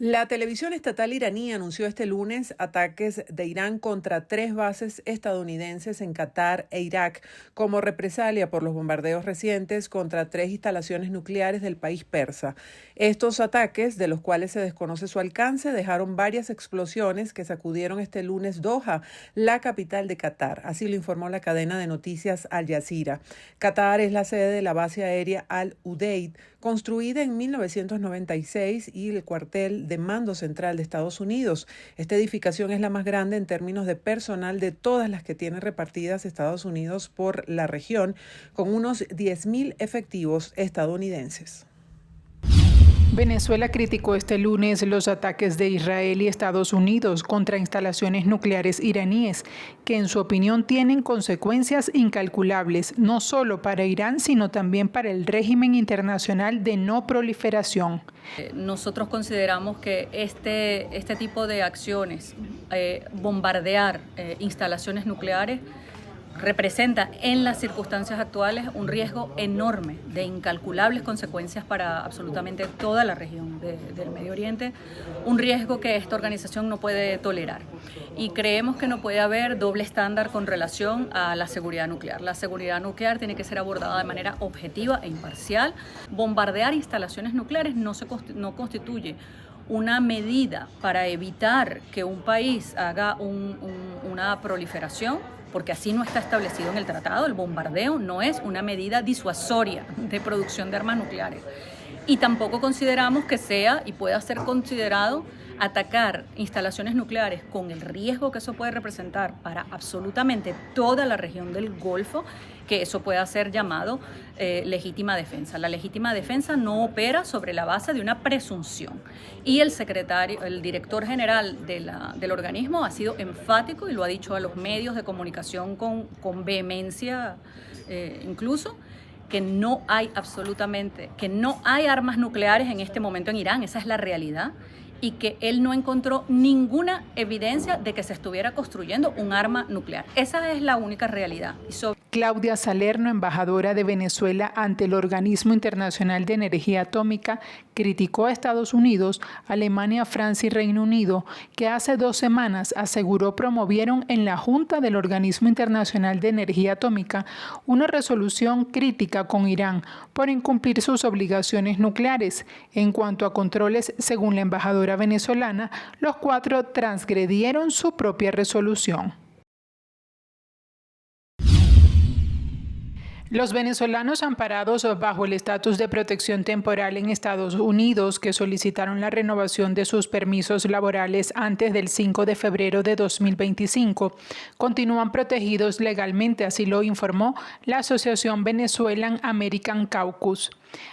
La televisión estatal iraní anunció este lunes ataques de Irán contra 3 bases estadounidenses en Qatar e Irak como represalia por los bombardeos recientes contra 3 instalaciones nucleares del país persa. Estos ataques, de los cuales se desconoce su alcance, dejaron varias explosiones que sacudieron este lunes Doha, la capital de Qatar. Así lo informó la cadena de noticias Al Jazeera. Qatar es la sede de la base aérea Al Udeid, construida en 1996 y el cuartel de mando central de Estados Unidos. Esta edificación es la más grande en términos de personal de todas las que tiene repartidas Estados Unidos por la región, con unos 10.000 efectivos estadounidenses. Venezuela criticó este lunes los ataques de Israel y Estados Unidos contra instalaciones nucleares iraníes, que en su opinión tienen consecuencias incalculables, no solo para Irán, sino también para el régimen internacional de no proliferación. Nosotros consideramos que este tipo de acciones, bombardear instalaciones nucleares, representa en las circunstancias actuales un riesgo enorme de incalculables consecuencias para absolutamente toda la región del Medio Oriente, un riesgo que esta organización no puede tolerar. Y creemos que no puede haber doble estándar con relación a la seguridad nuclear. La seguridad nuclear tiene que ser abordada de manera objetiva e imparcial. Bombardear instalaciones nucleares no constituye una medida para evitar que un país haga una proliferación, porque así no está establecido en el tratado. El bombardeo no es una medida disuasoria de producción de armas nucleares. Y tampoco consideramos que sea y pueda ser considerado atacar instalaciones nucleares con el riesgo que eso puede representar para absolutamente toda la región del Golfo, que eso pueda ser llamado legítima defensa. La legítima defensa no opera sobre la base de una presunción. Y el director general del organismo ha sido enfático y lo ha dicho a los medios de comunicación con vehemencia incluso, que no hay armas nucleares en este momento en Irán. Esa es la realidad. Y que él no encontró ninguna evidencia de que se estuviera construyendo un arma nuclear. Esa es la única realidad. Claudia Salerno, embajadora de Venezuela ante el Organismo Internacional de Energía Atómica, criticó a Estados Unidos, Alemania, Francia y Reino Unido, que hace 2 semanas promovieron en la Junta del Organismo Internacional de Energía Atómica una resolución crítica con Irán por incumplir sus obligaciones nucleares. En cuanto a controles, según la embajadora venezolana, los 4 transgredieron su propia resolución. Los venezolanos amparados bajo el estatus de protección temporal en Estados Unidos que solicitaron la renovación de sus permisos laborales antes del 5 de febrero de 2025 continúan protegidos legalmente, así lo informó la Asociación Venezuelan American Caucus.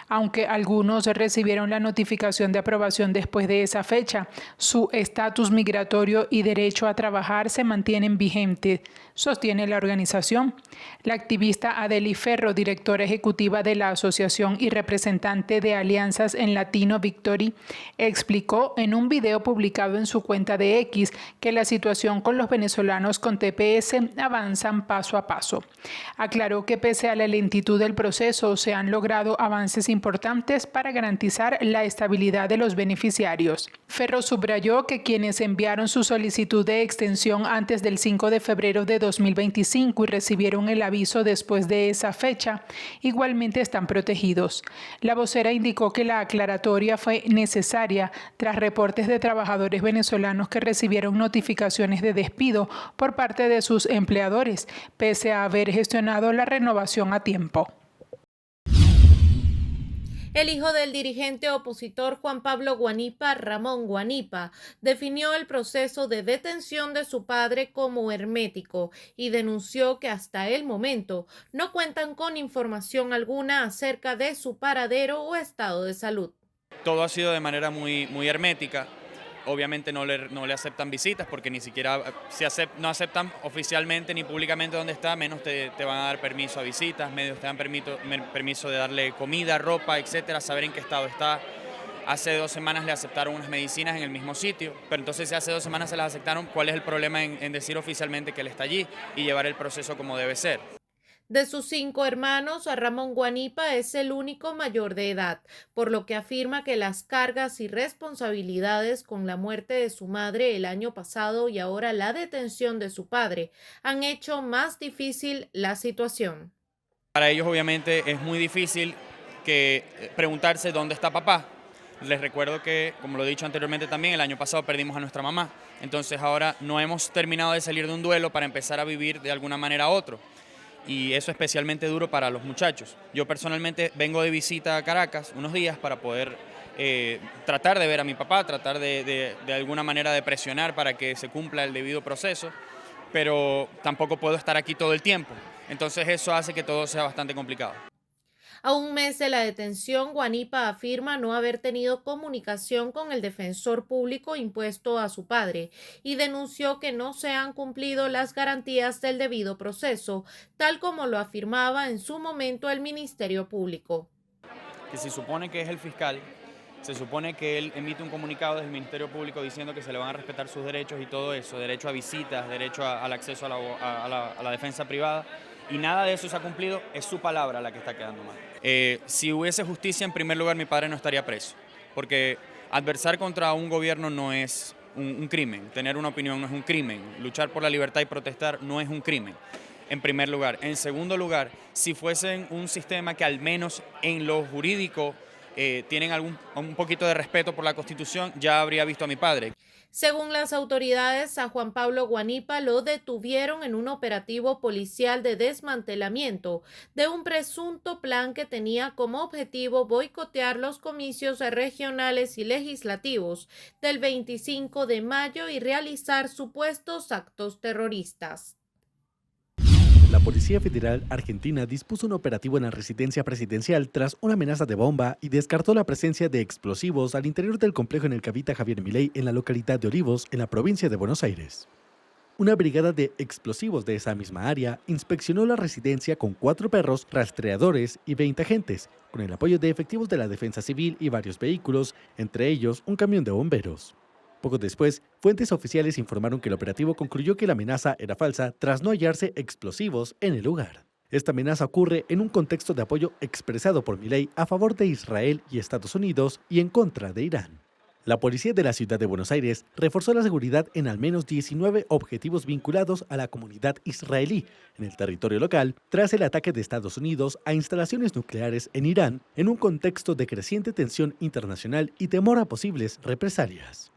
Aunque algunos recibieron la notificación de aprobación después de esa fecha, su estatus migratorio y derecho a trabajar se mantienen vigentes, sostiene la organización. La activista Adely Ferro, directora ejecutiva de la asociación y representante de alianzas en Latino Victory, explicó en un video publicado en su cuenta de X que la situación con los venezolanos con TPS avanzan paso a paso. Aclaró que pese a la lentitud del proceso, se han logrado avances importantes para garantizar la estabilidad de los beneficiarios. Ferro subrayó que quienes enviaron su solicitud de extensión antes del 5 de febrero de 2025 y recibieron el aviso después de esa fecha, igualmente están protegidos. La vocera indicó que la aclaratoria fue necesaria tras reportes de trabajadores venezolanos que recibieron notificaciones de despido por parte de sus empleadores, pese a haber gestionado la renovación a tiempo. El hijo del dirigente opositor Juan Pablo Guanipa, Ramón Guanipa, definió el proceso de detención de su padre como hermético y denunció que hasta el momento no cuentan con información alguna acerca de su paradero o estado de salud. Todo ha sido de manera muy hermética. Obviamente no le aceptan visitas porque ni siquiera no aceptan oficialmente ni públicamente dónde está, menos te van a dar permiso a visitas, medios te dan permiso de darle comida, ropa, etcétera, saber en qué estado está. Hace 2 semanas le aceptaron unas medicinas en el mismo sitio, pero entonces si hace 2 semanas se las aceptaron, ¿cuál es el problema en decir oficialmente que él está allí y llevar el proceso como debe ser? De sus 5 hermanos, Ramón Guanipa es el único mayor de edad, por lo que afirma que las cargas y responsabilidades con la muerte de su madre el año pasado y ahora la detención de su padre han hecho más difícil la situación. Para ellos obviamente es muy difícil preguntarse dónde está papá. Les recuerdo que, como lo he dicho anteriormente también, el año pasado perdimos a nuestra mamá. Entonces ahora no hemos terminado de salir de un duelo para empezar a vivir de alguna manera otro. Y eso es especialmente duro para los muchachos. Yo personalmente vengo de visita a Caracas unos días para poder tratar de ver a mi papá, tratar de alguna manera de presionar para que se cumpla el debido proceso, pero tampoco puedo estar aquí todo el tiempo. Entonces eso hace que todo sea bastante complicado. A un mes de la detención, Guanipa afirma no haber tenido comunicación con el defensor público impuesto a su padre y denunció que no se han cumplido las garantías del debido proceso, tal como lo afirmaba en su momento el Ministerio Público. Que se supone que es el fiscal, se supone que él emite un comunicado desde el Ministerio Público diciendo que se le van a respetar sus derechos y todo eso, derecho a visitas, derecho al acceso a la defensa privada. Y nada de eso se ha cumplido, es su palabra la que está quedando mal. Si hubiese justicia, en primer lugar, mi padre no estaría preso, porque adversar contra un gobierno no es un crimen, tener una opinión no es un crimen, luchar por la libertad y protestar no es un crimen, en primer lugar. En segundo lugar, si fuesen un sistema que al menos en lo jurídico tienen un poquito de respeto por la Constitución, ya habría visto a mi padre. Según las autoridades, a Juan Pablo Guanipa lo detuvieron en un operativo policial de desmantelamiento de un presunto plan que tenía como objetivo boicotear los comicios regionales y legislativos del 25 de mayo y realizar supuestos actos terroristas. La Policía Federal Argentina dispuso un operativo en la residencia presidencial tras una amenaza de bomba y descartó la presencia de explosivos al interior del complejo en el que habita Javier Milei en la localidad de Olivos, en la provincia de Buenos Aires. Una brigada de explosivos de esa misma área inspeccionó la residencia con 4 perros, rastreadores y 20 agentes, con el apoyo de efectivos de la Defensa Civil y varios vehículos, entre ellos un camión de bomberos. Poco después, fuentes oficiales informaron que el operativo concluyó que la amenaza era falsa tras no hallarse explosivos en el lugar. Esta amenaza ocurre en un contexto de apoyo expresado por Milei a favor de Israel y Estados Unidos y en contra de Irán. La policía de la ciudad de Buenos Aires reforzó la seguridad en al menos 19 objetivos vinculados a la comunidad israelí en el territorio local tras el ataque de Estados Unidos a instalaciones nucleares en Irán en un contexto de creciente tensión internacional y temor a posibles represalias.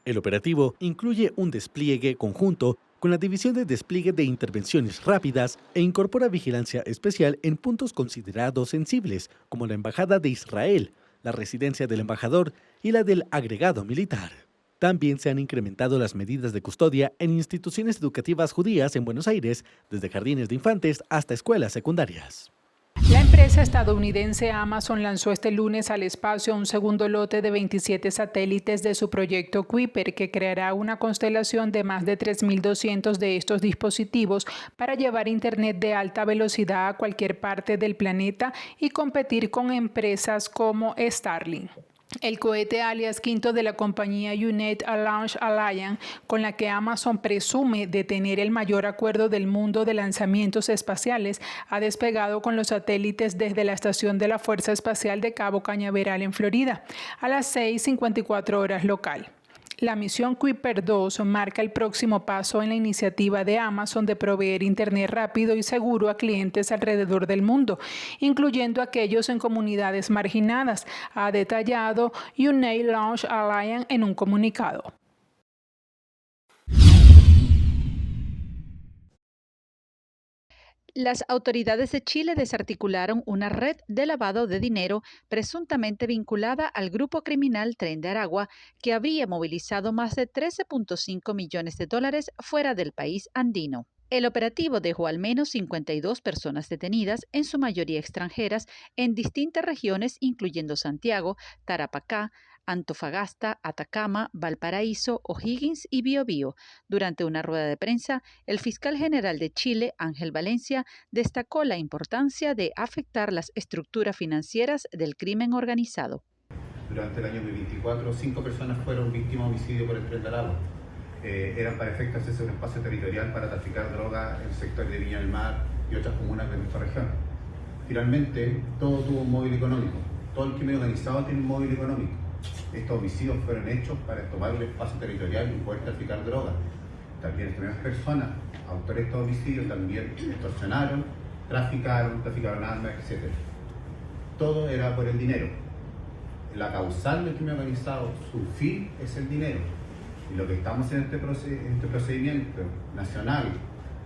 El operativo incluye un despliegue conjunto con la División de Despliegue de Intervenciones Rápidas e incorpora vigilancia especial en puntos considerados sensibles, como la Embajada de Israel, la residencia del embajador y la del agregado militar. También se han incrementado las medidas de custodia en instituciones educativas judías en Buenos Aires, desde jardines de infantes hasta escuelas secundarias. La empresa estadounidense Amazon lanzó este lunes al espacio un segundo lote de 27 satélites de su proyecto Kuiper, que creará una constelación de más de 3.200 de estos dispositivos para llevar Internet de alta velocidad a cualquier parte del planeta y competir con empresas como Starlink. El cohete Alias V de la compañía United Launch Alliance, con la que Amazon presume de tener el mayor acuerdo del mundo de lanzamientos espaciales, ha despegado con los satélites desde la estación de la Fuerza Espacial de Cabo Cañaveral en Florida, a las 6:54 horas local. La misión Kuiper 2 marca el próximo paso en la iniciativa de Amazon de proveer Internet rápido y seguro a clientes alrededor del mundo, incluyendo aquellos en comunidades marginadas, ha detallado United Launch Alliance en un comunicado. Las autoridades de Chile desarticularon una red de lavado de dinero presuntamente vinculada al grupo criminal Tren de Aragua, que habría movilizado más de 13.5 millones de dólares fuera del país andino. El operativo dejó al menos 52 personas detenidas, en su mayoría extranjeras, en distintas regiones, incluyendo Santiago, Tarapacá, Antofagasta, Atacama, Valparaíso, O'Higgins y Biobío. Durante una rueda de prensa, el fiscal general de Chile, Ángel Valencia, destacó la importancia de afectar las estructuras financieras del crimen organizado. Durante el año 2024, 5 personas fueron víctimas de homicidio por el Tren de Aragua. Eran para efectos de un espacio territorial para traficar droga en el sector de Viña del Mar, y otras comunas de nuestra región. Finalmente, todo tuvo un móvil económico. Todo el crimen organizado tiene un móvil económico. Estos homicidios fueron hechos para tomar el espacio territorial y poder traficar drogas. También estas mismas personas, autores de estos homicidios, también extorsionaron, traficaron armas, etc. Todo era por el dinero. La causal del crimen organizado, su fin es el dinero. Y lo que estamos en este procedimiento nacional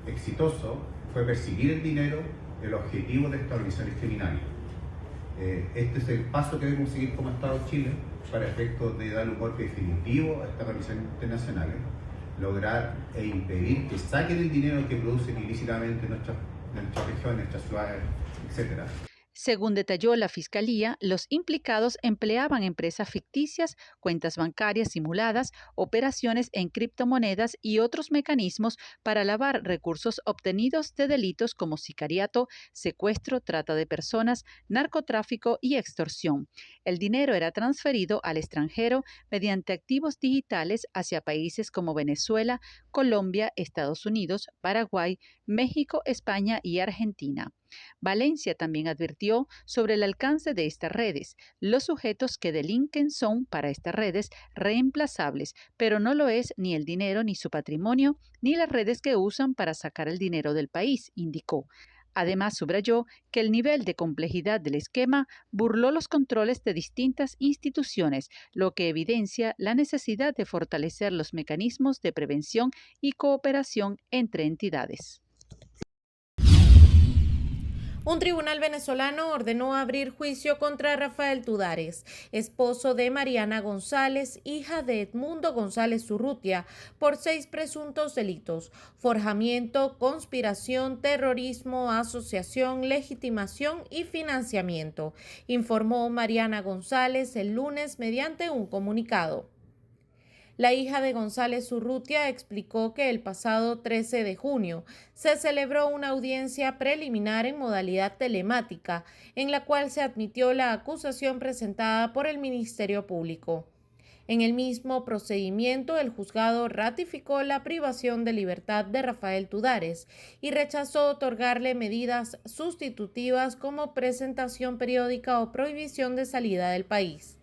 exitoso fue perseguir el dinero, el objetivo de estas organizaciones criminales. Este es el paso que debemos seguir como Estado de Chile para efectos de dar un golpe definitivo a estas organizaciones internacionales, lograr e impedir que saquen el dinero que producen ilícitamente en nuestra región, en nuestras ciudades, etc. Según detalló la Fiscalía, los implicados empleaban empresas ficticias, cuentas bancarias simuladas, operaciones en criptomonedas y otros mecanismos para lavar recursos obtenidos de delitos como sicariato, secuestro, trata de personas, narcotráfico y extorsión. El dinero era transferido al extranjero mediante activos digitales hacia países como Venezuela, Colombia, Estados Unidos, Paraguay, México, España y Argentina. Valencia también advirtió sobre el alcance de estas redes. Los sujetos que delinquen son, para estas redes, reemplazables, pero no lo es ni el dinero ni su patrimonio, ni las redes que usan para sacar el dinero del país, indicó. Además, subrayó que el nivel de complejidad del esquema burló los controles de distintas instituciones, lo que evidencia la necesidad de fortalecer los mecanismos de prevención y cooperación entre entidades. Un tribunal venezolano ordenó abrir juicio contra Rafael Tudares, esposo de Mariana González, hija de Edmundo González Urrutia, por 6 presuntos delitos: forjamiento, conspiración, terrorismo, asociación, legitimación y financiamiento, informó Mariana González el lunes mediante un comunicado. La hija de González Urrutia explicó que el pasado 13 de junio se celebró una audiencia preliminar en modalidad telemática, en la cual se admitió la acusación presentada por el Ministerio Público. En el mismo procedimiento, el juzgado ratificó la privación de libertad de Rafael Tudares y rechazó otorgarle medidas sustitutivas como presentación periódica o prohibición de salida del país.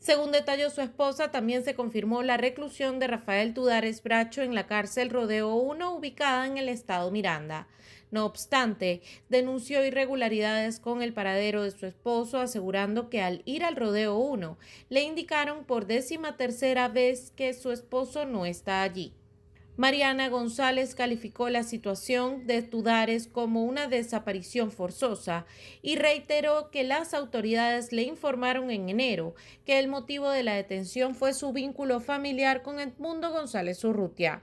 Según detalló su esposa, también se confirmó la reclusión de Rafael Tudares Bracho en la cárcel Rodeo 1, ubicada en el estado Miranda. No obstante, denunció irregularidades con el paradero de su esposo, asegurando que al ir al Rodeo 1 le indicaron por 13ª vez que su esposo no está allí. Mariana González calificó la situación de Tudares como una desaparición forzosa y reiteró que las autoridades le informaron en enero que el motivo de la detención fue su vínculo familiar con Edmundo González Urrutia.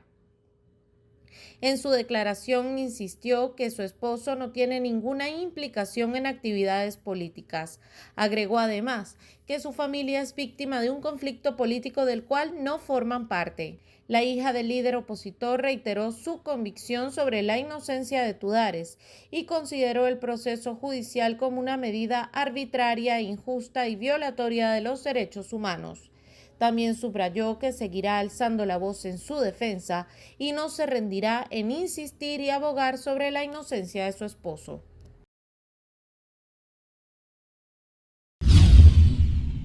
En su declaración insistió que su esposo no tiene ninguna implicación en actividades políticas. Agregó además que su familia es víctima de un conflicto político del cual no forman parte. La hija del líder opositor reiteró su convicción sobre la inocencia de Tudares y consideró el proceso judicial como una medida arbitraria, injusta y violatoria de los derechos humanos. También subrayó que seguirá alzando la voz en su defensa y no se rendirá en insistir y abogar sobre la inocencia de su esposo.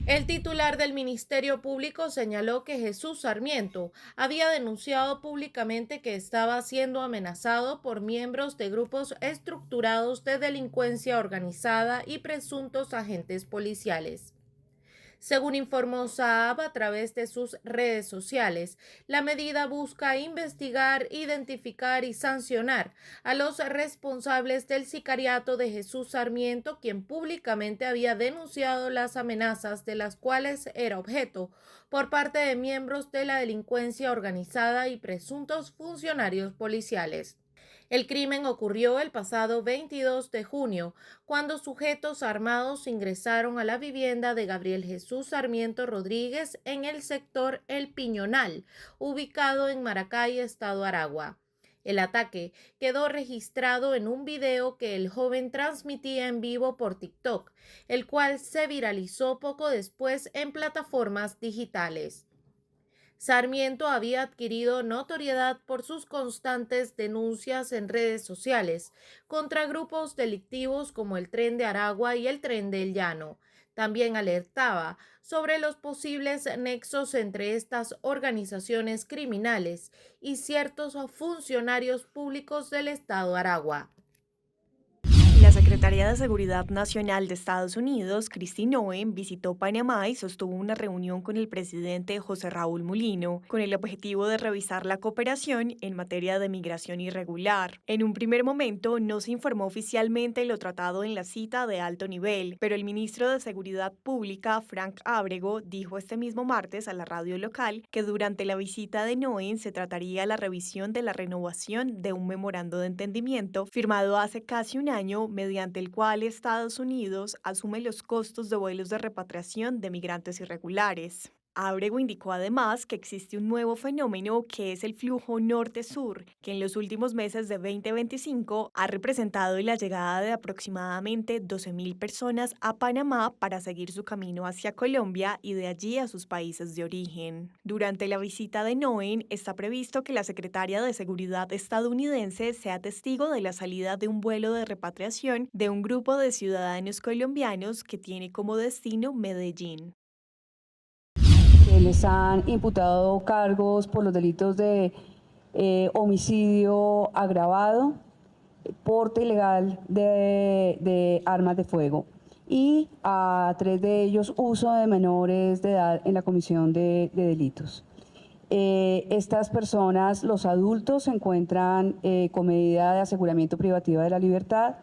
El titular del Ministerio Público señaló que Jesús Sarmiento había denunciado públicamente que estaba siendo amenazado por miembros de grupos estructurados de delincuencia organizada y presuntos agentes policiales. Según informó Saab a través de sus redes sociales, la medida busca investigar, identificar y sancionar a los responsables del sicariato de Jesús Sarmiento, quien públicamente había denunciado las amenazas de las cuales era objeto por parte de miembros de la delincuencia organizada y presuntos funcionarios policiales. El crimen ocurrió el pasado 22 de junio, cuando sujetos armados ingresaron a la vivienda de Gabriel Jesús Sarmiento Rodríguez en el sector El Piñonal, ubicado en Maracay, estado Aragua. El ataque quedó registrado en un video que el joven transmitía en vivo por TikTok, el cual se viralizó poco después en plataformas digitales. Sarmiento había adquirido notoriedad por sus constantes denuncias en redes sociales contra grupos delictivos como el Tren de Aragua y el Tren del Llano. También alertaba sobre los posibles nexos entre estas organizaciones criminales y ciertos funcionarios públicos del estado Aragua. La Secretaría de Seguridad Nacional de Estados Unidos, Kristi Noem, visitó Panamá y sostuvo una reunión con el presidente José Raúl Mulino, con el objetivo de revisar la cooperación en materia de migración irregular. En un primer momento no se informó oficialmente lo tratado en la cita de alto nivel, pero el ministro de Seguridad Pública, Frank Ábrego, dijo este mismo martes a la radio local que durante la visita de Noem se trataría la revisión de la renovación de un memorando de entendimiento firmado hace casi un año, mediante el cual Estados Unidos asume los costos de vuelos de repatriación de migrantes irregulares. Ábrego indicó además que existe un nuevo fenómeno que es el flujo norte-sur, que en los últimos meses de 2025 ha representado la llegada de aproximadamente 12.000 personas a Panamá para seguir su camino hacia Colombia y de allí a sus países de origen. Durante la visita de Noem está previsto que la secretaria de Seguridad estadounidense sea testigo de la salida de un vuelo de repatriación de un grupo de ciudadanos colombianos que tiene como destino Medellín. Les han imputado cargos por los delitos de homicidio agravado, porte ilegal de armas de fuego y a 3 de ellos uso de menores de edad en la comisión de delitos. Estas personas, los adultos, se encuentran con medida de aseguramiento privativa de la libertad.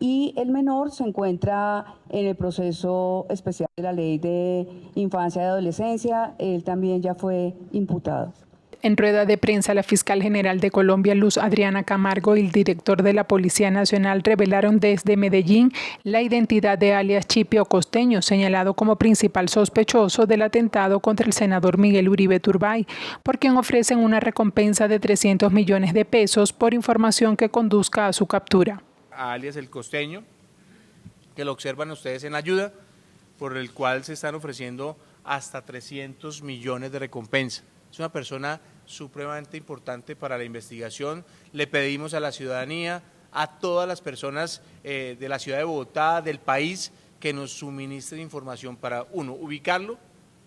Y el menor se encuentra en el proceso especial de la Ley de Infancia y Adolescencia. Él también ya fue imputado. En rueda de prensa, la fiscal general de Colombia, Luz Adriana Camargo, y el director de la Policía Nacional revelaron desde Medellín la identidad de alias Chipio Costeño, señalado como principal sospechoso del atentado contra el senador Miguel Uribe Turbay, por quien ofrecen una recompensa de 300 millones de pesos por información que conduzca a su captura. Alias El Costeño, que lo observan ustedes en la ayuda, por el cual se están ofreciendo hasta 300 millones de recompensa. Es una persona supremamente importante para la investigación. Le pedimos a la ciudadanía, a todas las personas de la ciudad de Bogotá, del país, que nos suministren información para, uno, ubicarlo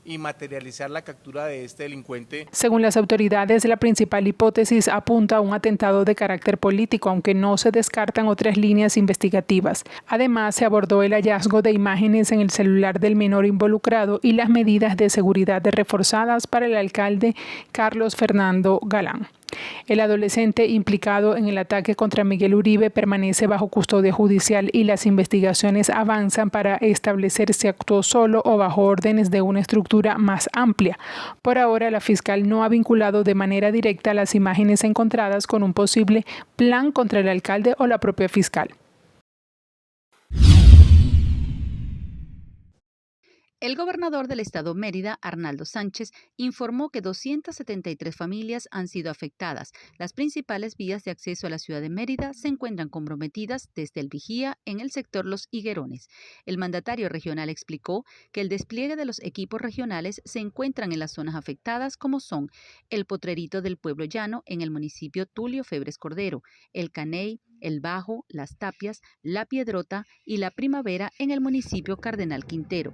y materializar la captura de este delincuente. Según las autoridades, la principal hipótesis apunta a un atentado de carácter político, aunque no se descartan otras líneas investigativas. Además, se abordó el hallazgo de imágenes en el celular del menor involucrado y las medidas de seguridad reforzadas para el alcalde Carlos Fernando Galán. El adolescente implicado en el ataque contra Miguel Uribe permanece bajo custodia judicial y las investigaciones avanzan para establecer si actuó solo o bajo órdenes de una estructura más amplia. Por ahora, la fiscal no ha vinculado de manera directa las imágenes encontradas con un posible plan contra el alcalde o la propia fiscal. El gobernador del estado Mérida, Arnaldo Sánchez, informó que 273 familias han sido afectadas. Las principales vías de acceso a la ciudad de Mérida se encuentran comprometidas desde el Vigía en el sector Los Higuerones. El mandatario regional explicó que el despliegue de los equipos regionales se encuentran en las zonas afectadas, como son el Potrerito del Pueblo Llano en el municipio Tulio Febres Cordero, el Caney, el Bajo, Las Tapias, La Piedrota y La Primavera en el municipio Cardenal Quintero.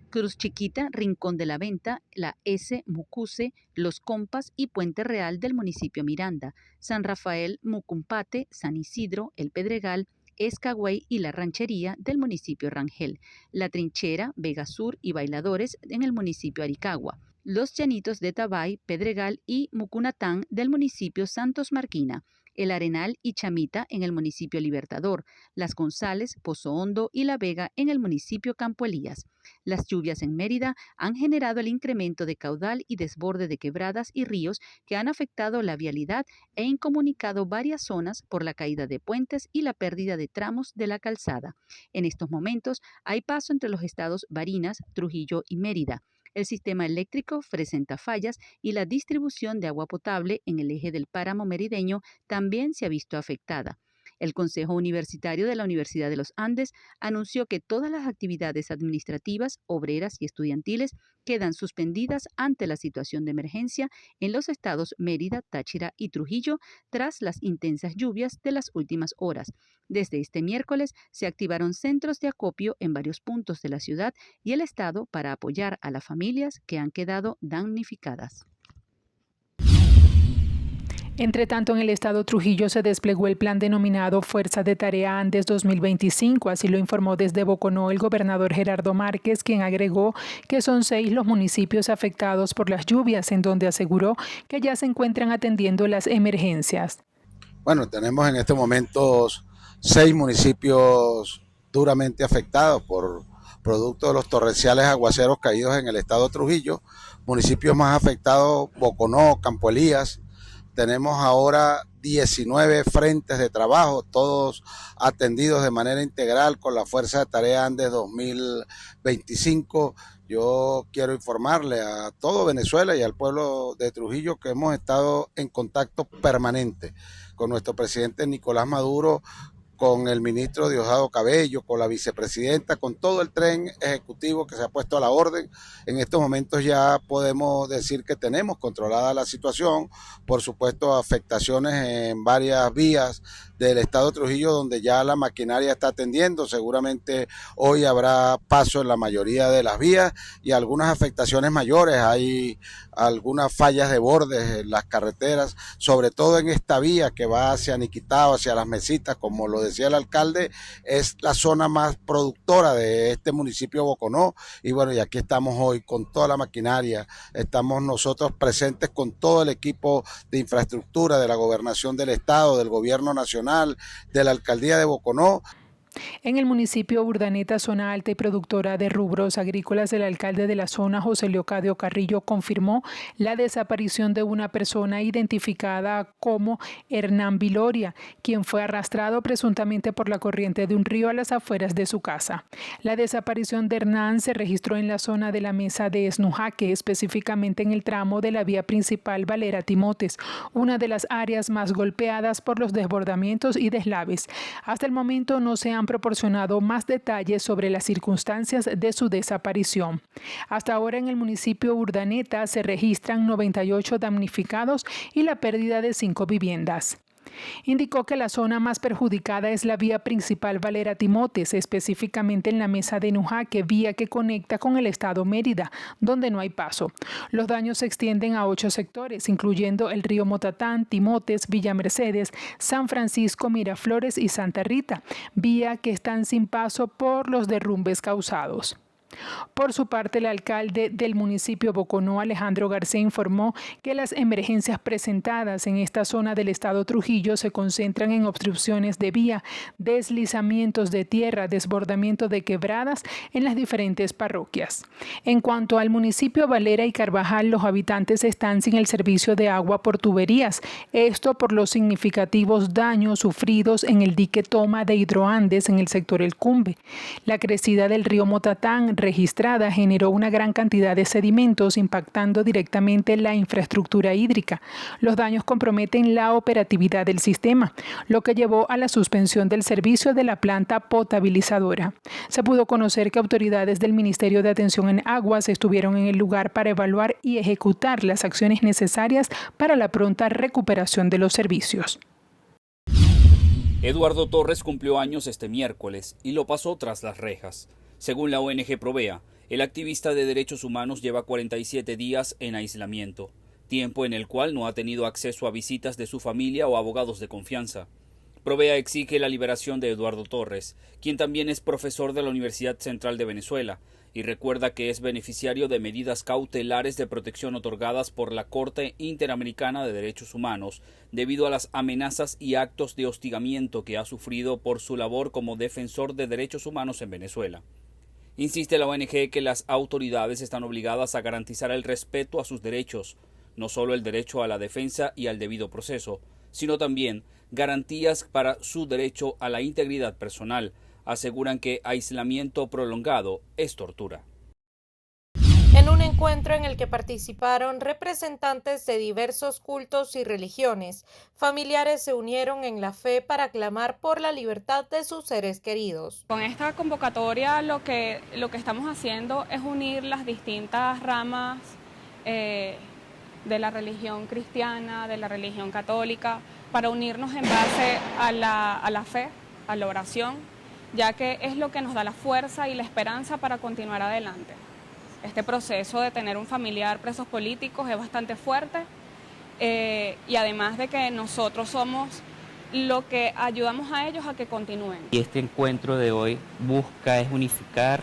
Cruz Chiquita, Rincón de la Venta, La S, Mucuse, Los Compas y Puente Real del municipio Miranda, San Rafael, Mucumpate, San Isidro, El Pedregal, Escagüey y La Ranchería del municipio Rangel, La Trinchera, Vega Sur y Bailadores en el municipio Aricagua, Los Llanitos de Tabay, Pedregal y Mucunatán del municipio Santos Marquina, El Arenal y Chamita en el municipio Libertador, Las González, Pozo Hondo y La Vega en el municipio Campo Elías. Las lluvias en Mérida han generado el incremento de caudal y desborde de quebradas y ríos que han afectado la vialidad e incomunicado varias zonas por la caída de puentes y la pérdida de tramos de la calzada. En estos momentos hay paso entre los estados Barinas, Trujillo y Mérida. El sistema eléctrico presenta fallas y la distribución de agua potable en el eje del páramo merideño también se ha visto afectada. El Consejo Universitario de la Universidad de los Andes anunció que todas las actividades administrativas, obreras y estudiantiles quedan suspendidas ante la situación de emergencia en los estados Mérida, Táchira y Trujillo tras las intensas lluvias de las últimas horas. Desde este miércoles se activaron centros de acopio en varios puntos de la ciudad y el estado para apoyar a las familias que han quedado damnificadas. Entre tanto, en el estado Trujillo se desplegó el plan denominado Fuerza de Tarea Andes 2025, así lo informó desde Boconó el gobernador Gerardo Márquez, quien agregó que son 6 los municipios afectados por las lluvias, en donde aseguró que ya se encuentran atendiendo las emergencias. Bueno, tenemos en estos momentos 6 municipios duramente afectados por producto de los torrenciales aguaceros caídos en el estado de Trujillo. Municipios más afectados: Boconó, Campo Elías. Tenemos ahora 19 frentes de trabajo, todos atendidos de manera integral con la Fuerza de Tarea Andes 2025. Yo quiero informarle a todo Venezuela y al pueblo de Trujillo que hemos estado en contacto permanente con nuestro presidente Nicolás Maduro, con el ministro Diosdado Cabello, con la vicepresidenta, con todo el tren ejecutivo que se ha puesto a la orden. En estos momentos ya podemos decir que tenemos controlada la situación. Por supuesto, afectaciones en varias vías del estado de Trujillo donde ya la maquinaria está atendiendo. Seguramente hoy habrá paso en la mayoría de las vías y algunas afectaciones mayores. Hay algunas fallas de bordes en las carreteras, sobre todo en esta vía que va hacia Niquitao, hacia Las Mesitas, como lo decía el alcalde, es la zona más productora de este municipio de Boconó. Y bueno, y aquí estamos hoy con toda la maquinaria, estamos nosotros presentes con todo el equipo de infraestructura de la gobernación del estado, del gobierno nacional, de la alcaldía de Boconó. En el municipio Urdaneta, zona alta y productora de rubros agrícolas, el alcalde de la zona, José Leocadio Carrillo, confirmó la desaparición de una persona identificada como Hernán Viloria, quien fue arrastrado presuntamente por la corriente de un río a las afueras de su casa. La desaparición de Hernán se registró en la zona de la mesa de Esnujaque, específicamente en el tramo de la vía principal Valera Timotes, una de las áreas más golpeadas por los desbordamientos y deslaves. Hasta el momento no se han proporcionado más detalles sobre las circunstancias de su desaparición. Hasta ahora en el municipio Urdaneta se registran 98 damnificados y la pérdida de 5 viviendas. Indicó que la zona más perjudicada es la vía principal Valera Timotes, específicamente en la mesa de Nujaque, vía que conecta con el estado Mérida, donde no hay paso. Los daños se extienden a 8 sectores, incluyendo el río Motatán, Timotes, Villa Mercedes, San Francisco, Miraflores y Santa Rita, vía que están sin paso por los derrumbes causados. Por su parte, el alcalde del municipio Boconó, Alejandro García, informó que las emergencias presentadas en esta zona del estado Trujillo se concentran en obstrucciones de vía, deslizamientos de tierra, desbordamiento de quebradas en las diferentes parroquias. En cuanto al municipio Valera y Carvajal, los habitantes están sin el servicio de agua por tuberías, esto por los significativos daños sufridos en el dique Toma de Hidroandes en el sector El Cumbe. La crecida del río Motatán registrada generó una gran cantidad de sedimentos impactando directamente la infraestructura hídrica. Los daños comprometen la operatividad del sistema, lo que llevó a la suspensión del servicio de la planta potabilizadora. Se pudo conocer que autoridades del Ministerio de Atención en Aguas estuvieron en el lugar para evaluar y ejecutar las acciones necesarias para la pronta recuperación de los servicios. Eduardo Torres cumplió años este miércoles y lo pasó tras las rejas. Según la ONG Provea, el activista de derechos humanos lleva 47 días en aislamiento, tiempo en el cual no ha tenido acceso a visitas de su familia o abogados de confianza. Provea exige la liberación de Eduardo Torres, quien también es profesor de la Universidad Central de Venezuela, y recuerda que es beneficiario de medidas cautelares de protección otorgadas por la Corte Interamericana de Derechos Humanos debido a las amenazas y actos de hostigamiento que ha sufrido por su labor como defensor de derechos humanos en Venezuela. Insiste la ONG que las autoridades están obligadas a garantizar el respeto a sus derechos, no solo el derecho a la defensa y al debido proceso, sino también garantías para su derecho a la integridad personal. Aseguran que aislamiento prolongado es tortura. En un encuentro en el que participaron representantes de diversos cultos y religiones. Familiares se unieron en la fe para clamar por la libertad de sus seres queridos. Con esta convocatoria lo que estamos haciendo es unir las distintas ramas de la religión cristiana, de la religión católica, para unirnos en base a la fe, a la oración, ya que es lo que nos da la fuerza y la esperanza para continuar adelante. Este proceso de tener un familiar presos políticos es bastante fuerte y además de que nosotros somos lo que ayudamos a ellos a que continúen. Y este encuentro de hoy busca es unificar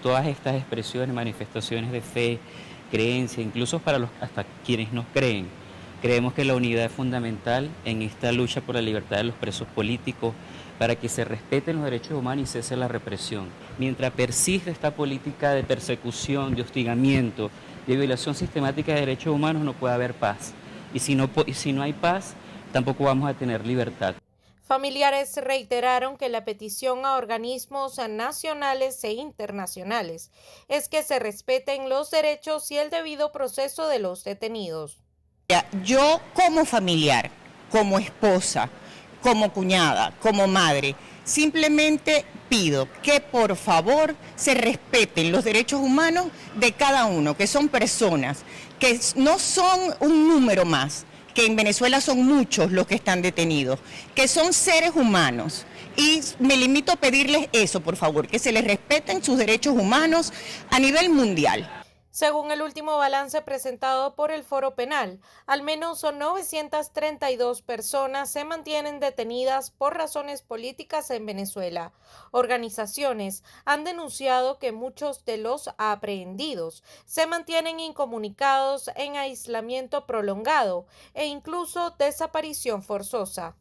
todas estas expresiones, manifestaciones de fe, creencia, incluso para hasta quienes no creen. Creemos que la unidad es fundamental en esta lucha por la libertad de los presos políticos, para que se respeten los derechos humanos y cese la represión. Mientras persiste esta política de persecución, de hostigamiento, de violación sistemática de derechos humanos, no puede haber paz. Y si no hay paz, tampoco vamos a tener libertad. Familiares reiteraron que la petición a organismos nacionales e internacionales es que se respeten los derechos y el debido proceso de los detenidos. Yo como familiar, como esposa, como cuñada, como madre, simplemente pido que por favor se respeten los derechos humanos de cada uno, que son personas, que no son un número más, que en Venezuela son muchos los que están detenidos, que son seres humanos. Y me limito a pedirles eso, por favor, que se les respeten sus derechos humanos a nivel mundial. Según el último balance presentado por el Foro Penal, al menos 932 personas se mantienen detenidas por razones políticas en Venezuela. Organizaciones han denunciado que muchos de los aprehendidos se mantienen incomunicados, en aislamiento prolongado e incluso desaparición forzosa.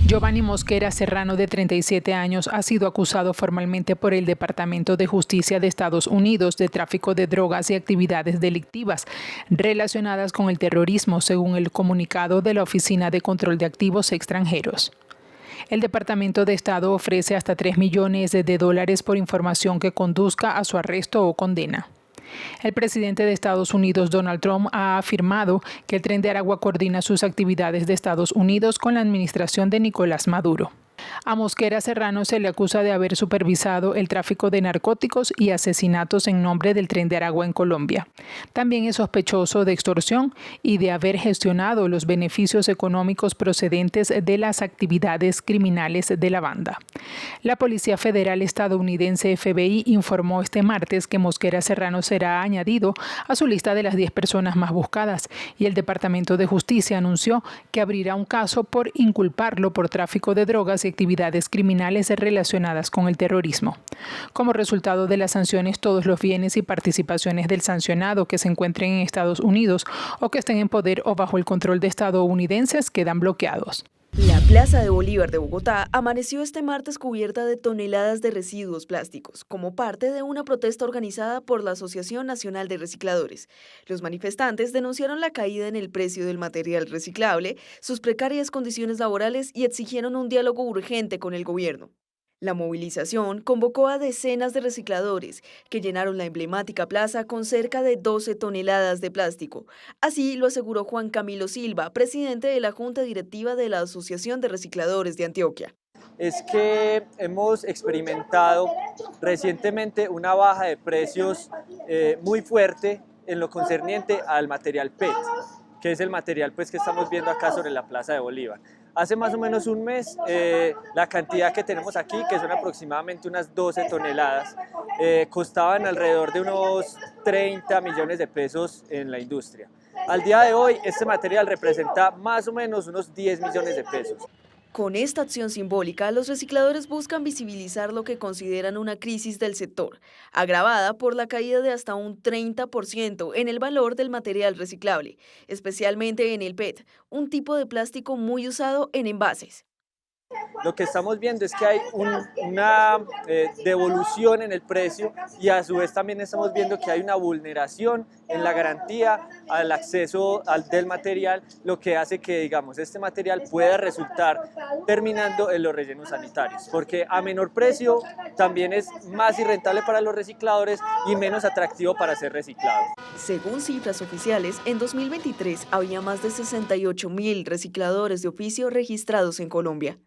Giovanni Mosquera Serrano, de 37 años, ha sido acusado formalmente por el Departamento de Justicia de Estados Unidos de tráfico de drogas y actividades delictivas relacionadas con el terrorismo, según el comunicado de la Oficina de Control de Activos Extranjeros. El Departamento de Estado ofrece hasta $3 millones por información que conduzca a su arresto o condena. El presidente de Estados Unidos, Donald Trump, ha afirmado que el Tren de Aragua coordina sus actividades de Estados Unidos con la administración de Nicolás Maduro. A Mosquera Serrano se le acusa de haber supervisado el tráfico de narcóticos y asesinatos en nombre del Tren de Aragua en Colombia. También es sospechoso de extorsión y de haber gestionado los beneficios económicos procedentes de las actividades criminales de la banda. La Policía Federal estadounidense FBI informó este martes que Mosquera Serrano será añadido a su lista de las 10 personas más buscadas, y el Departamento de Justicia anunció que abrirá un caso por inculparlo por tráfico de drogas y actividades criminales relacionadas con el terrorismo. Como resultado de las sanciones, todos los bienes y participaciones del sancionado que se encuentren en Estados Unidos o que estén en poder o bajo el control de estadounidenses quedan bloqueados. La Plaza de Bolívar de Bogotá amaneció este martes cubierta de toneladas de residuos plásticos, como parte de una protesta organizada por la Asociación Nacional de Recicladores. Los manifestantes denunciaron la caída en el precio del material reciclable, sus precarias condiciones laborales y exigieron un diálogo urgente con el gobierno. La movilización convocó a decenas de recicladores que llenaron la emblemática plaza con cerca de 12 toneladas de plástico. Así lo aseguró Juan Camilo Silva, presidente de la Junta Directiva de la Asociación de Recicladores de Antioquia. Es que hemos experimentado recientemente una baja de precios muy fuerte en lo concerniente al material PET, que es el material que estamos viendo acá sobre la Plaza de Bolívar. Hace más o menos un mes, la cantidad que tenemos aquí, que son aproximadamente unas 12 toneladas, costaban alrededor de unos 30 millones de pesos en la industria. Al día de hoy, este material representa más o menos unos 10 millones de pesos. Con esta acción simbólica, los recicladores buscan visibilizar lo que consideran una crisis del sector, agravada por la caída de hasta un 30% en el valor del material reciclable, especialmente en el PET, un tipo de plástico muy usado en envases. lo que estamos viendo es que hay una devolución en el precio y a su vez también estamos viendo que hay una vulneración en la garantía al acceso del material, lo que hace que, digamos, este material pueda resultar terminando en los rellenos sanitarios, porque a menor precio también es más irrentable para los recicladores y menos atractivo para ser reciclado. Según cifras oficiales, en 2023 había más de 68.000 recicladores de oficio registrados en Colombia.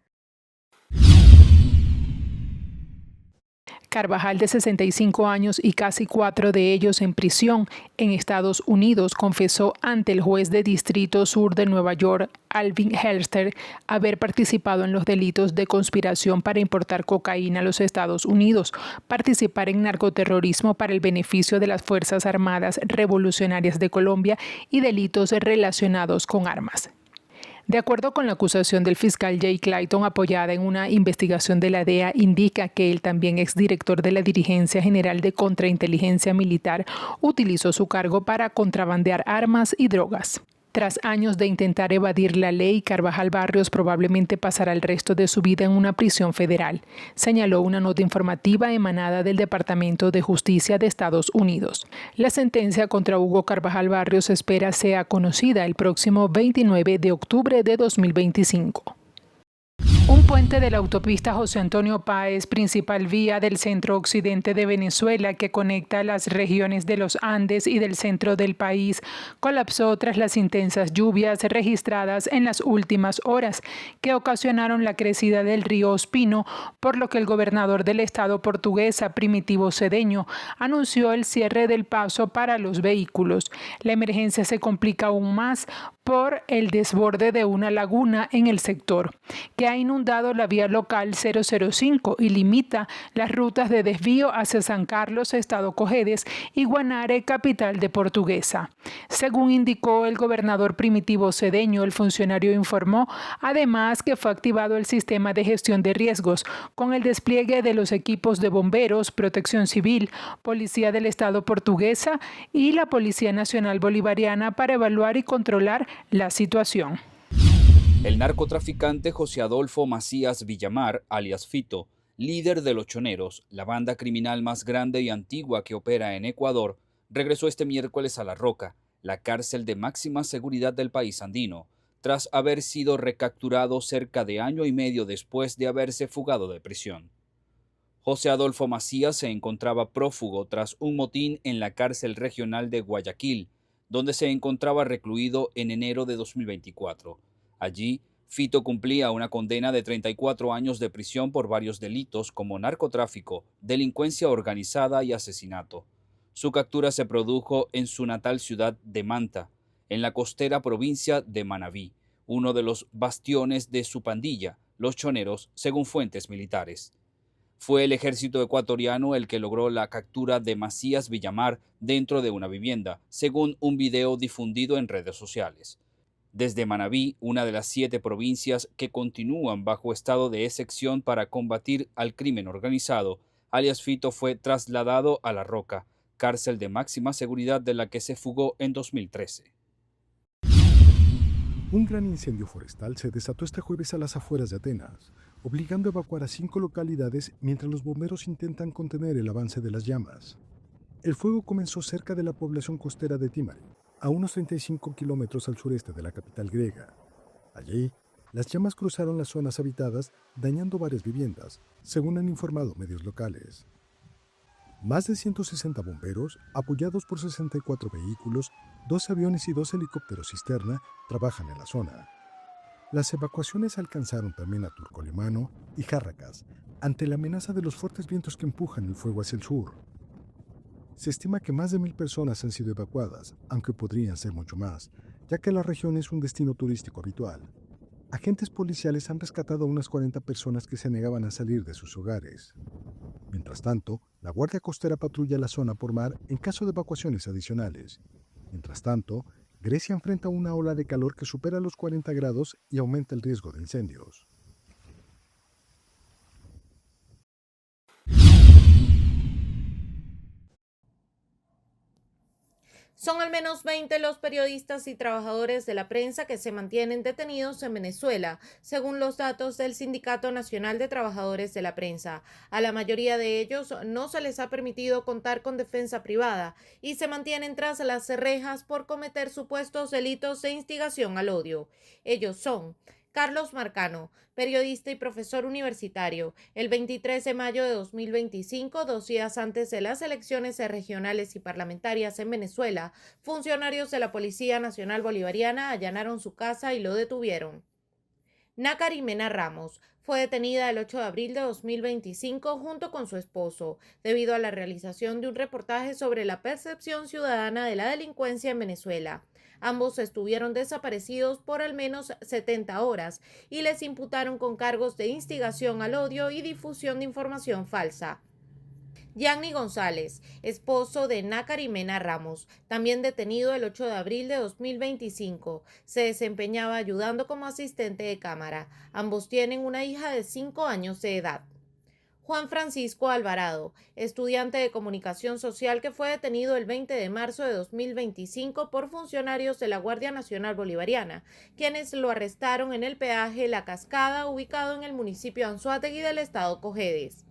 Carvajal, de 65 años y casi 4 de ellos en prisión en Estados Unidos, confesó ante el juez de Distrito Sur de Nueva York, Alvin Helster, haber participado en los delitos de conspiración para importar cocaína a los Estados Unidos, participar en narcoterrorismo para el beneficio de las Fuerzas Armadas Revolucionarias de Colombia y delitos relacionados con armas. De acuerdo con la acusación del fiscal Jay Clayton, apoyada en una investigación de la DEA, indica que el también exdirector de la Dirigencia General de Contrainteligencia Militar utilizó su cargo para contrabandear armas y drogas. Tras años de intentar evadir la ley, Carvajal Barrios probablemente pasará el resto de su vida en una prisión federal, señaló una nota informativa emanada del Departamento de Justicia de Estados Unidos. La sentencia contra Hugo Carvajal Barrios se espera sea conocida el próximo 29 de octubre de 2025. Un puente de la autopista José Antonio Páez, principal vía del centro occidente de Venezuela que conecta las regiones de los Andes y del centro del país, colapsó tras las intensas lluvias registradas en las últimas horas que ocasionaron la crecida del río Ospino, por lo que el gobernador del estado portuguesa, Primitivo Cedeño, anunció el cierre del paso para los vehículos. La emergencia se complica aún más por el desborde de una laguna en el sector, que ha inundado la vía local 005 y limita las rutas de desvío hacia San Carlos, Estado Cojedes, y Guanare, capital de Portuguesa. Según indicó el gobernador Primitivo Cedeño, el funcionario informó además que fue activado el sistema de gestión de riesgos con el despliegue de los equipos de bomberos, protección civil, policía del Estado Portuguesa y la Policía Nacional Bolivariana para evaluar y controlar la situación. El narcotraficante José Adolfo Macías Villamar, alias Fito, líder de Los Choneros, la banda criminal más grande y antigua que opera en Ecuador, regresó este miércoles a La Roca, la cárcel de máxima seguridad del país andino, tras haber sido recapturado cerca de año y medio después de haberse fugado de prisión. José Adolfo Macías se encontraba prófugo tras un motín en la cárcel regional de Guayaquil, donde se encontraba recluido en enero de 2024. Allí, Fito cumplía una condena de 34 años de prisión por varios delitos como narcotráfico, delincuencia organizada y asesinato. Su captura se produjo en su natal ciudad de Manta, en la costera provincia de Manabí, uno de los bastiones de su pandilla, Los Choneros, según fuentes militares. Fue el ejército ecuatoriano el que logró la captura de Macías Villamar dentro de una vivienda, según un video difundido en redes sociales. Desde Manabí, una de las 7 provincias que continúan bajo estado de excepción para combatir al crimen organizado, alias Fito fue trasladado a La Roca, cárcel de máxima seguridad de la que se fugó en 2013. Un gran incendio forestal se desató este jueves a las afueras de Atenas, obligando a evacuar a 5 localidades mientras los bomberos intentan contener el avance de las llamas. El fuego comenzó cerca de la población costera de Timari, a unos 35 kilómetros al sureste de la capital griega. Allí, las llamas cruzaron las zonas habitadas, dañando varias viviendas, según han informado medios locales. Más de 160 bomberos, apoyados por 64 vehículos, 12 aviones y 2 helicópteros cisterna, trabajan en la zona. Las evacuaciones alcanzaron también a Turcolimano y Jarracas, ante la amenaza de los fuertes vientos que empujan el fuego hacia el sur. Se estima que más de 1.000 personas han sido evacuadas, aunque podrían ser mucho más, ya que la región es un destino turístico habitual. Agentes policiales han rescatado a unas 40 personas que se negaban a salir de sus hogares. Mientras tanto, la Guardia Costera patrulla la zona por mar en caso de evacuaciones adicionales. Mientras tanto, Grecia enfrenta una ola de calor que supera los 40 grados y aumenta el riesgo de incendios. Son al menos 20 los periodistas y trabajadores de la prensa que se mantienen detenidos en Venezuela, según los datos del Sindicato Nacional de Trabajadores de la Prensa. A la mayoría de ellos no se les ha permitido contar con defensa privada y se mantienen tras las rejas por cometer supuestos delitos de instigación al odio. Ellos son Carlos Marcano, periodista y profesor universitario. El 23 de mayo de 2025, 2 días antes de las elecciones regionales y parlamentarias en Venezuela, funcionarios de la Policía Nacional Bolivariana allanaron su casa y lo detuvieron. Nácari Mena Ramos fue detenida el 8 de abril de 2025 junto con su esposo, debido a la realización de un reportaje sobre la percepción ciudadana de la delincuencia en Venezuela. Ambos estuvieron desaparecidos por al menos 70 horas y les imputaron con cargos de instigación al odio y difusión de información falsa. Yanni González, esposo de Nácari Mena Ramos, también detenido el 8 de abril de 2025, se desempeñaba ayudando como asistente de cámara. Ambos tienen una hija de 5 años de edad. Juan Francisco Alvarado, estudiante de comunicación social que fue detenido el 20 de marzo de 2025 por funcionarios de la Guardia Nacional Bolivariana, quienes lo arrestaron en el peaje La Cascada, ubicado en el municipio de Anzoátegui del estado Cojedes.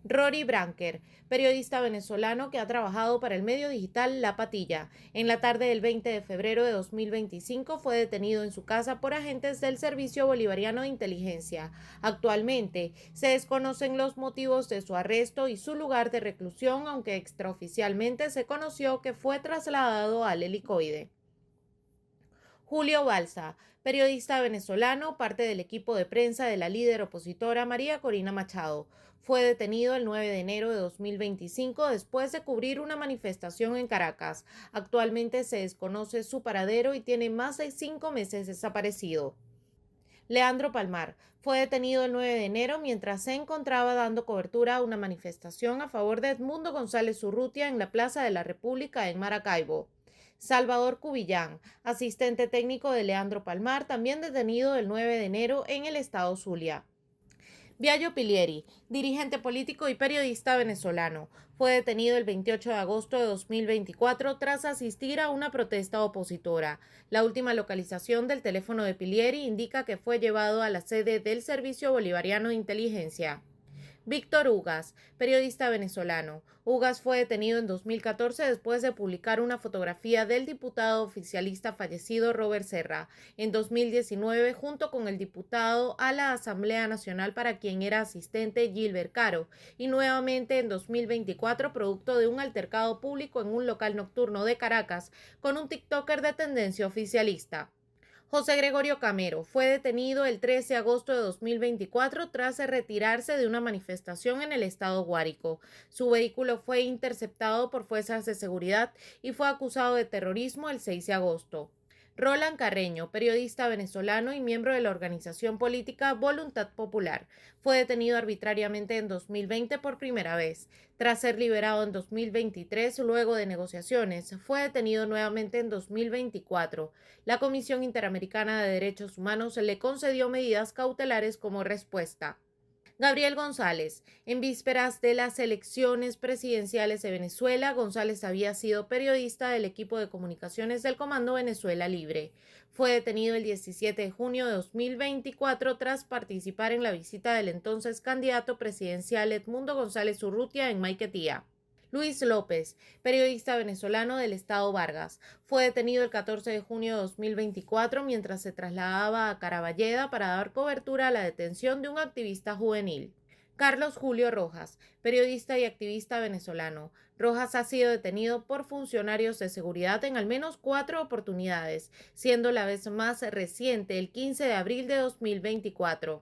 Rory Branker, periodista venezolano que ha trabajado para el medio digital La Patilla. En la tarde del 20 de febrero de 2025 fue detenido en su casa por agentes del Servicio Bolivariano de Inteligencia. Actualmente se desconocen los motivos de su arresto y su lugar de reclusión, aunque extraoficialmente se conoció que fue trasladado al helicoide. Julio Balsa, periodista venezolano, parte del equipo de prensa de la líder opositora María Corina Machado. Fue detenido el 9 de enero de 2025 después de cubrir una manifestación en Caracas. Actualmente se desconoce su paradero y tiene más de 5 meses desaparecido. Leandro Palmar fue detenido el 9 de enero mientras se encontraba dando cobertura a una manifestación a favor de Edmundo González Urrutia en la Plaza de la República en Maracaibo. Salvador Cubillán, asistente técnico de Leandro Palmar, también detenido el 9 de enero en el estado Zulia. Biagio Pilieri, dirigente político y periodista venezolano, fue detenido el 28 de agosto de 2024 tras asistir a una protesta opositora. La última localización del teléfono de Pilieri indica que fue llevado a la sede del Servicio Bolivariano de Inteligencia. Víctor Ugas, periodista venezolano. Ugas fue detenido en 2014 después de publicar una fotografía del diputado oficialista fallecido Robert Serra. En 2019, junto con el diputado a la Asamblea Nacional para quien era asistente Gilbert Caro, y nuevamente en 2024 producto de un altercado público en un local nocturno de Caracas con un tiktoker de tendencia oficialista. José Gregorio Camero fue detenido el 13 de agosto de 2024 tras retirarse de una manifestación en el estado Guárico. Su vehículo fue interceptado por fuerzas de seguridad y fue acusado de terrorismo el 6 de agosto. Roland Carreño, periodista venezolano y miembro de la organización política Voluntad Popular, fue detenido arbitrariamente en 2020 por primera vez. Tras ser liberado en 2023, luego de negociaciones, fue detenido nuevamente en 2024. La Comisión Interamericana de Derechos Humanos le concedió medidas cautelares como respuesta. Gabriel González. En vísperas de las elecciones presidenciales de Venezuela, González había sido periodista del equipo de comunicaciones del Comando Venezuela Libre. Fue detenido el 17 de junio de 2024 tras participar en la visita del entonces candidato presidencial Edmundo González Urrutia en Maiquetía. Luis López, periodista venezolano del estado Vargas, fue detenido el 14 de junio de 2024 mientras se trasladaba a Caraballeda para dar cobertura a la detención de un activista juvenil. Carlos Julio Rojas, periodista y activista venezolano. Rojas ha sido detenido por funcionarios de seguridad en al menos 4 oportunidades, siendo la vez más reciente el 15 de abril de 2024.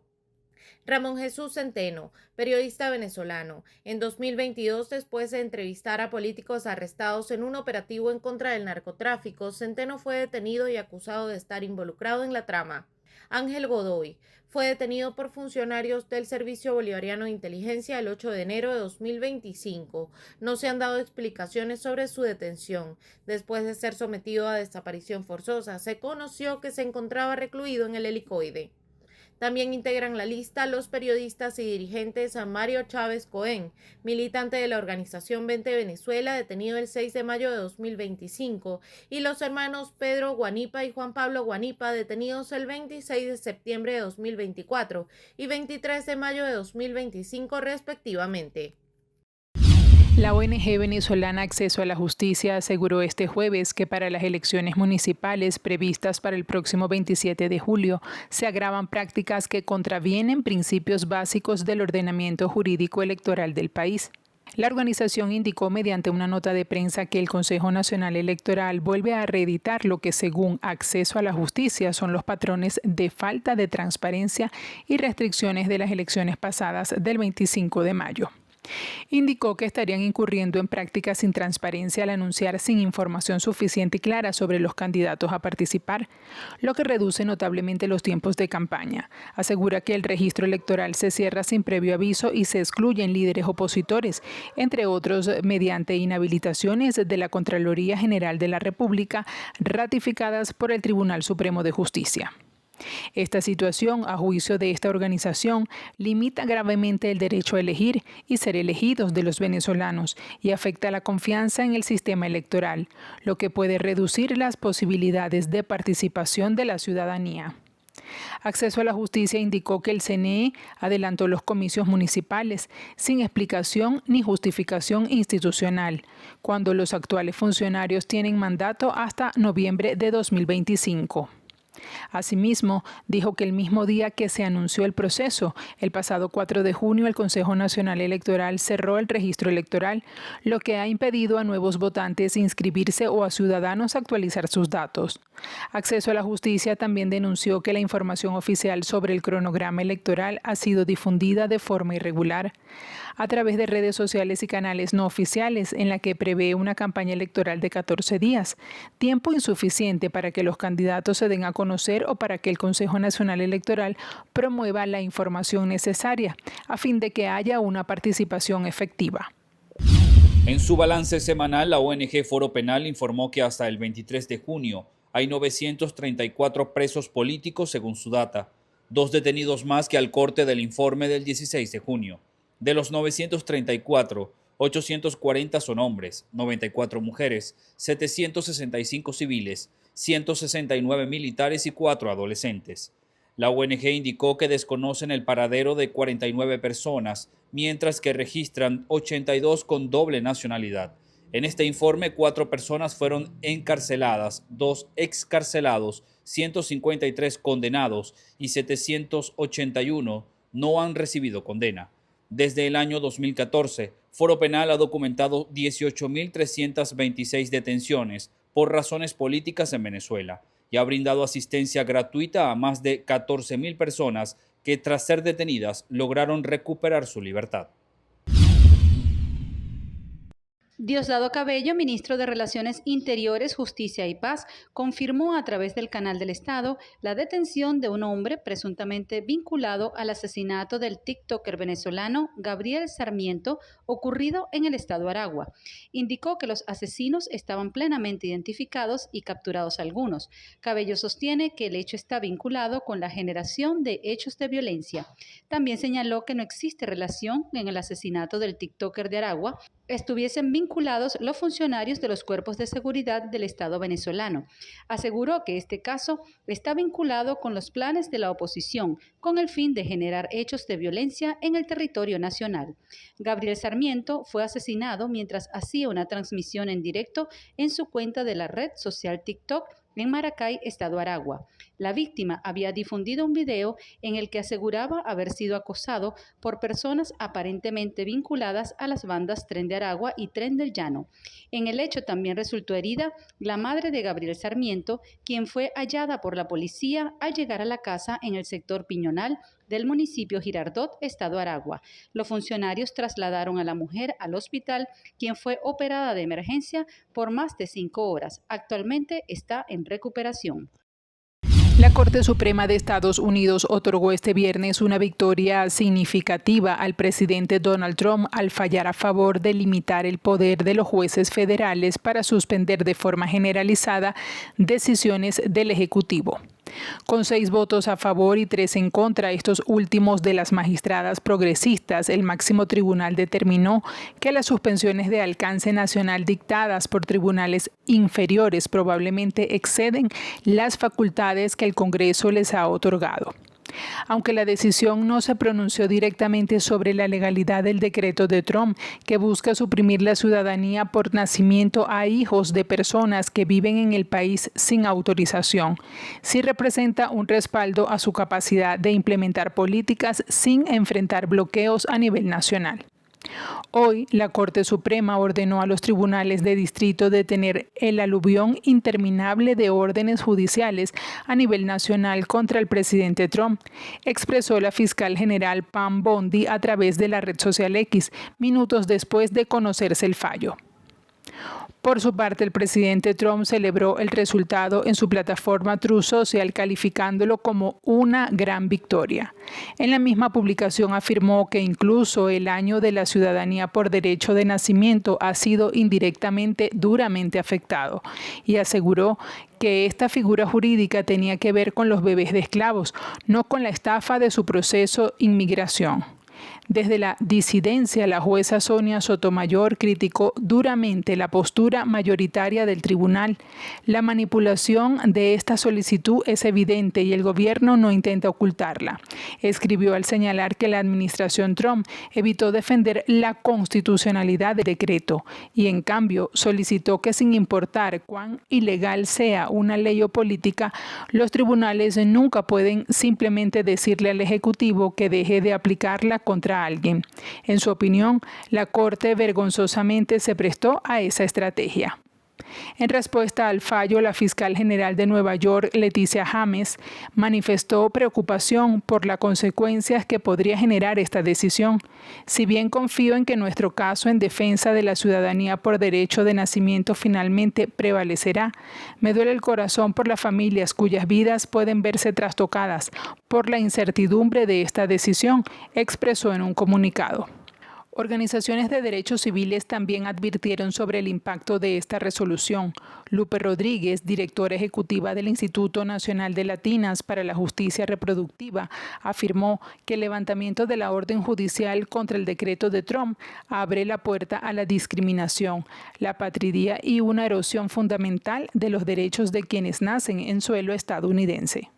Ramón Jesús Centeno, periodista venezolano. En 2022, después de entrevistar a políticos arrestados en un operativo en contra del narcotráfico, Centeno fue detenido y acusado de estar involucrado en la trama. Ángel Godoy fue detenido por funcionarios del Servicio Bolivariano de Inteligencia el 8 de enero de 2025. No se han dado explicaciones sobre su detención. Después de ser sometido a desaparición forzosa, se conoció que se encontraba recluido en el helicoide. También integran la lista los periodistas y dirigentes a Mario Chávez Cohen, militante de la organización 20 Venezuela, detenido el 6 de mayo de 2025, y los hermanos Pedro Guanipa y Juan Pablo Guanipa, detenidos el 26 de septiembre de 2024 y 23 de mayo de 2025 respectivamente. La ONG venezolana Acceso a la Justicia aseguró este jueves que para las elecciones municipales previstas para el próximo 27 de julio se agravan prácticas que contravienen principios básicos del ordenamiento jurídico electoral del país. La organización indicó mediante una nota de prensa que el Consejo Nacional Electoral vuelve a reeditar lo que según Acceso a la Justicia son los patrones de falta de transparencia y restricciones de las elecciones pasadas del 25 de mayo. Indicó que estarían incurriendo en prácticas sin transparencia al anunciar sin información suficiente y clara sobre los candidatos a participar, lo que reduce notablemente los tiempos de campaña. Asegura que el registro electoral se cierra sin previo aviso y se excluyen líderes opositores, entre otros mediante inhabilitaciones de la Contraloría General de la República ratificadas por el Tribunal Supremo de Justicia. Esta situación, a juicio de esta organización, limita gravemente el derecho a elegir y ser elegidos de los venezolanos y afecta la confianza en el sistema electoral, lo que puede reducir las posibilidades de participación de la ciudadanía. Acceso a la Justicia indicó que el CNE adelantó los comicios municipales sin explicación ni justificación institucional, cuando los actuales funcionarios tienen mandato hasta noviembre de 2025. Asimismo, dijo que el mismo día que se anunció el proceso, el pasado 4 de junio, el Consejo Nacional Electoral cerró el registro electoral, lo que ha impedido a nuevos votantes inscribirse o a ciudadanos actualizar sus datos. Acceso a la Justicia también denunció que la información oficial sobre el cronograma electoral ha sido difundida de forma irregular a través de redes sociales y canales no oficiales, en la que prevé una campaña electoral de 14 días, tiempo insuficiente para que los candidatos se den a conocer o para que el Consejo Nacional Electoral promueva la información necesaria, a fin de que haya una participación efectiva. En su balance semanal, la ONG Foro Penal informó que hasta el 23 de junio hay 934 presos políticos según su data, 2 detenidos más que al corte del informe del 16 de junio. De los 934, 840 son hombres, 94 mujeres, 765 civiles, 169 militares y 4 adolescentes. La ONG indicó que desconocen el paradero de 49 personas, mientras que registran 82 con doble nacionalidad. En este informe, 4 personas fueron encarceladas, 2 excarcelados, 153 condenados y 781 no han recibido condena. Desde el año 2014, Foro Penal ha documentado 18.326 detenciones por razones políticas en Venezuela y ha brindado asistencia gratuita a más de 14.000 personas que, tras ser detenidas, lograron recuperar su libertad. Diosdado Cabello, ministro de Relaciones Interiores, Justicia y Paz, confirmó a través del Canal del Estado la detención de un hombre presuntamente vinculado al asesinato del tiktoker venezolano Gabriel Sarmiento, ocurrido en el estado Aragua. Indicó que los asesinos estaban plenamente identificados y capturados algunos. Cabello sostiene que el hecho está vinculado con la generación de hechos de violencia. También señaló que no existe relación en el asesinato del tiktoker de Aragua estuviesen vinculados los funcionarios de los cuerpos de seguridad del Estado venezolano. Aseguró que este caso está vinculado con los planes de la oposición con el fin de generar hechos de violencia en el territorio nacional. Gabriel Sarmiento fue asesinado mientras hacía una transmisión en directo en su cuenta de la red social TikTok en Maracay, estado Aragua. La víctima había difundido un video en el que aseguraba haber sido acosado por personas aparentemente vinculadas a las bandas Tren de Aragua y Tren del Llano. En el hecho también resultó herida la madre de Gabriel Sarmiento, quien fue hallada por la policía al llegar a la casa en el sector Piñonal del municipio Girardot, estado Aragua. Los funcionarios trasladaron a la mujer al hospital, quien fue operada de emergencia por más de 5 horas. Actualmente está en recuperación. La Corte Suprema de Estados Unidos otorgó este viernes una victoria significativa al presidente Donald Trump al fallar a favor de limitar el poder de los jueces federales para suspender de forma generalizada decisiones del Ejecutivo. Con 6 votos a favor y 3 en contra, estos últimos de las magistradas progresistas, el máximo tribunal determinó que las suspensiones de alcance nacional dictadas por tribunales inferiores probablemente exceden las facultades que el Congreso les ha otorgado. Aunque la decisión no se pronunció directamente sobre la legalidad del decreto de Trump, que busca suprimir la ciudadanía por nacimiento a hijos de personas que viven en el país sin autorización, sí representa un respaldo a su capacidad de implementar políticas sin enfrentar bloqueos a nivel nacional. Hoy, la Corte Suprema ordenó a los tribunales de distrito detener el aluvión interminable de órdenes judiciales a nivel nacional contra el presidente Trump, expresó la fiscal general Pam Bondi a través de la red social X, minutos después de conocerse el fallo. Por su parte, el presidente Trump celebró el resultado en su plataforma Truth Social, calificándolo como una gran victoria. En la misma publicación afirmó que incluso el año de la ciudadanía por derecho de nacimiento ha sido indirectamente duramente afectado y aseguró que esta figura jurídica tenía que ver con los bebés de esclavos, no con la estafa de su proceso inmigración. Desde la disidencia, la jueza Sonia Sotomayor criticó duramente la postura mayoritaria del tribunal. La manipulación de esta solicitud es evidente y el gobierno no intenta ocultarla. Escribió al señalar que la administración Trump evitó defender la constitucionalidad del decreto y, en cambio, solicitó que sin importar cuán ilegal sea una ley o política, los tribunales nunca pueden simplemente decirle al Ejecutivo que deje de aplicarla contra alguien. En su opinión, la Corte vergonzosamente se prestó a esa estrategia. En respuesta al fallo, la fiscal general de Nueva York, Leticia James, manifestó preocupación por las consecuencias que podría generar esta decisión. Si bien confío en que nuestro caso en defensa de la ciudadanía por derecho de nacimiento finalmente prevalecerá, me duele el corazón por las familias cuyas vidas pueden verse trastocadas por la incertidumbre de esta decisión, expresó en un comunicado. Organizaciones de derechos civiles también advirtieron sobre el impacto de esta resolución. Lupe Rodríguez, directora ejecutiva del Instituto Nacional de Latinas para la Justicia Reproductiva, afirmó que el levantamiento de la orden judicial contra el decreto de Trump abre la puerta a la discriminación, la patria y una erosión fundamental de los derechos de quienes nacen en suelo estadounidense.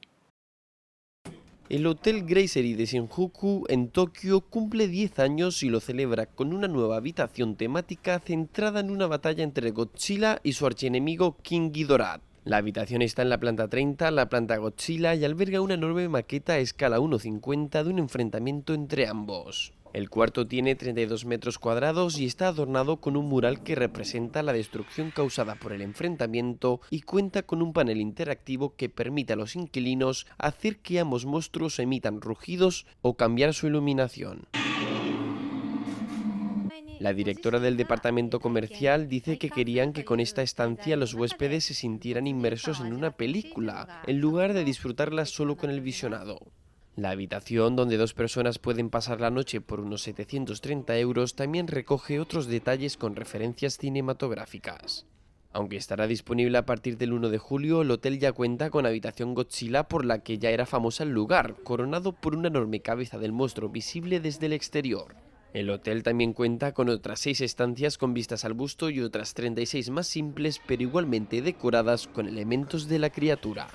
El Hotel Gracery de Shinjuku, en Tokio, cumple 10 años y lo celebra con una nueva habitación temática centrada en una batalla entre Godzilla y su archienemigo King Ghidorah. La habitación está en la planta 30, la planta Godzilla, y alberga una enorme maqueta a escala 1:50 de un enfrentamiento entre ambos. El cuarto tiene 32 metros cuadrados y está adornado con un mural que representa la destrucción causada por el enfrentamiento y cuenta con un panel interactivo que permite a los inquilinos hacer que ambos monstruos emitan rugidos o cambiar su iluminación. La directora del departamento comercial dice que querían que con esta estancia los huéspedes se sintieran inmersos en una película, en lugar de disfrutarla solo con el visionado. La habitación, donde 2 personas pueden pasar la noche por unos 730 euros, también recoge otros detalles con referencias cinematográficas. Aunque estará disponible a partir del 1 de julio, el hotel ya cuenta con habitación Godzilla, por la que ya era famosa el lugar, coronado por una enorme cabeza del monstruo visible desde el exterior. El hotel también cuenta con otras 6 estancias con vistas al busto y otras 36 más simples, pero igualmente decoradas con elementos de la criatura.